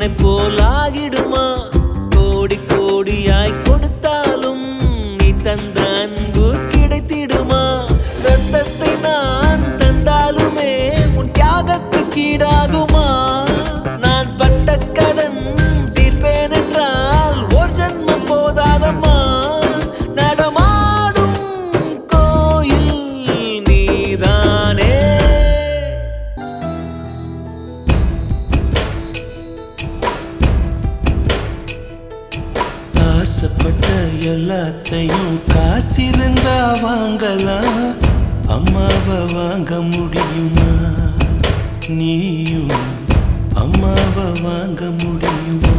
உன்னை போலாகிடுமா? கோடி கோடியாய் கொடுத்தாலும் நீ தந்த அன்பு கிடைத்திடுமா? ரத்தத்தை நான் தந்தாலுமே உன் தியாகத்துக்கு ஈடாகுமா? நான் பட்ட கடன் தீர்ப்பேன் என்றால் ஒரு ஜன்மம் போதாதம்மா. நடமாடும் கோயில் நீதானே. ஆசைப்பட்ட எல்லாத்தையும் காசிருந்தா வாங்கலாம். அம்மாவை வாங்க முடியுமா? நீயும் அம்மாவை வாங்க முடியுமா?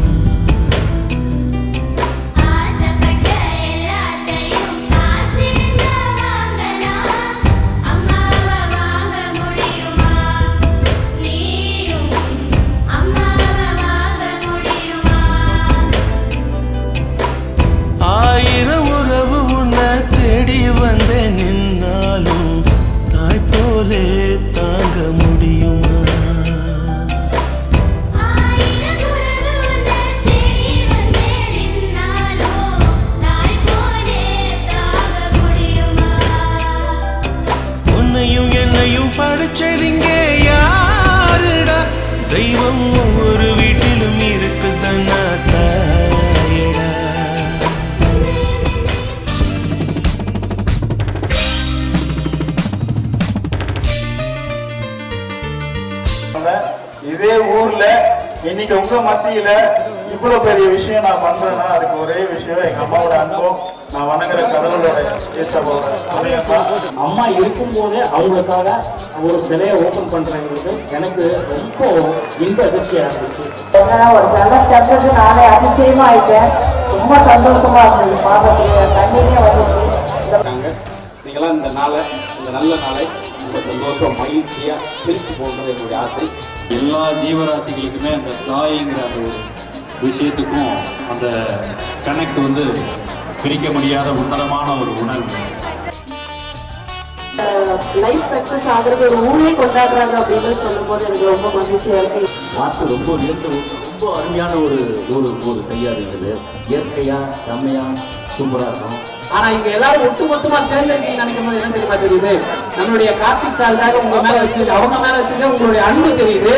ஆயிரம் உறவு உன்னை தேடி வந்த நின்னாலும் தாய் போலே தாங்க முடியுமா? உன்னையும் என்னையும் படிச்சதிங்க யாருடா? தெய்வம் ஒவ்வொரு வீட்டிலும் இருக்குதுன்னா தாயடா. இதே ஊர்ல இன்னைக்கு உங்க மத்தியில இவ்வளவு பெரிய விஷயம் நான் பண்றேன்னா அதுக்கு ஒரே விஷயம் எங்க அம்மாவோட அன்பும் நான் வணங்குற கடவுளோட அம்மா இருக்கும் போதே அவங்களுக்காக ஒரு சிலையை ஓபன் பண்றேங்கிறது எனக்கு ரொம்ப இன்ப அதிர்ச்சியா இருந்துச்சு. ஒரு நல்ல ஸ்டெப்புக்கு நானே அதிசயமா ஆயிட்டேன். ரொம்ப சந்தோஷமா இருந்தது. பாப்பா தண்ணியே வந்துச்சு. நீங்களாம் இந்த நாளை, இந்த நல்ல நாளை ரொம்ப சந்தோஷம் மகிழ்ச்சியா பிரிச்சு போகிறது என்னுடைய ஆசை. எல்லா ஜீவராசிகளுக்குமே அந்த தாய்ங்கிற அந்த ஒரு விஷயத்துக்கும் அந்த கனெக்ட் வந்து பிரிக்க முடியாத உன்னதமான ஒரு உணர்வு. லைஃப் சக்சஸ் ஆகுறது ஒரு ஊரே கொண்டாடுறாங்க அப்படின்னு சொல்லும் போது எனக்கு ரொம்ப மகிழ்ச்சியா இருக்கு. பார்த்து ரொம்ப ரொம்ப அருமையான ஒரு ஒரு செய்யாது இருக்குது. இயற்கையா செம்மையா சூப்பரா இருக்கும். ஆனா இங்க எல்லாரும் ஒட்டுமொத்தமா சேர்ந்திருக்கீங்க நினைக்கும் போது என்ன தெரியுமா தெரியுது? நம்மளுடைய கார்த்திக் சாருக்காக உங்க மேல வச்சிருக்க, அவங்க மேல வச்சிருக்க உங்களுடைய அன்பு தெரியுது.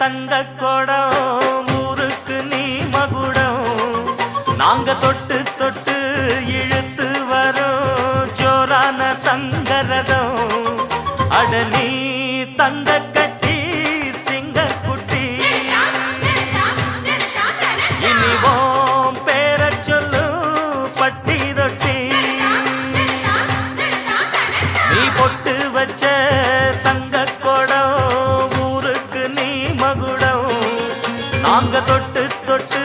தங்க குடம் ஊருக்கு நீ மகுடம் நாங்க தொட்டு தொட்டு இழுத்து வரோம் ஜோரான தங்கரதம் அடலி தங்க கட்டி சிங்க குட்டி இனிவோம் பேர சொல்லு பட்டி ரொட்டி நீ பொட்டு வச்ச தங்க குடம் ஊருக்கு நீ மகுடம் நாங்க தொட்டு தொட்டு